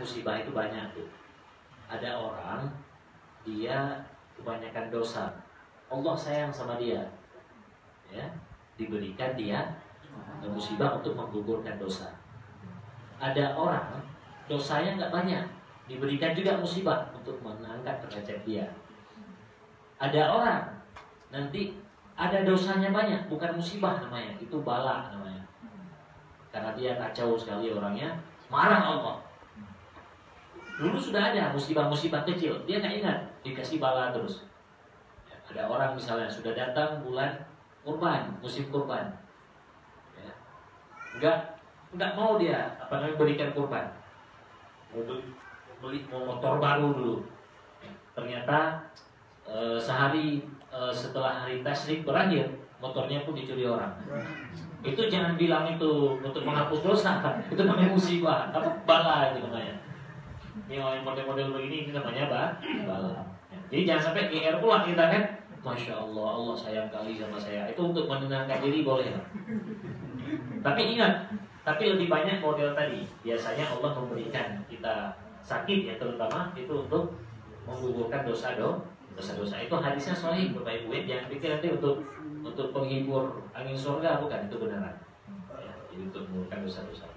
musibah itu banyak tuh. Ada orang dia kebanyakan dosa, Allah sayang sama dia, ya, diberikan dia musibah untuk menggugurkan dosa. Ada orang dosanya nggak banyak, diberikan juga musibah untuk mengangkat derajat dia. Ada orang nanti ada dosanya banyak, bukan musibah namanya, itu bala namanya. Karena dia kacau sekali orangnya, marah Allah. Dulu sudah ada musibah-musibah kecil, dia nggak ingat, dikasih bala terus. Ada orang misalnya sudah datang bulan kurban, musim kurban, ya, nggak mau dia berikan kurban, mau beli motor baru dulu. Ternyata sehari setelah hari tasyrik berakhir, motornya pun dicuri orang. Itu jangan bilang itu untuk menghapus dosa, itu namanya musibah, bala itu namanya. Yang model-model begini ini namanya bala. Jadi jangan sampai GR pula kita kan, Masya Allah, Allah sayang kali sama saya. Itu untuk menenangkan diri boleh. Tapi ingat, tapi lebih banyak model tadi. Biasanya Allah memberikan kita sakit ya, terutama itu untuk menggugurkan dosa-dosa. Itu hadisnya sahih Bapak Ibu. Jangan pikir nanti untuk penghibur angin surga, bukan, itu beneran. Ya, jadi untuk menggugurkan dosa-dosa.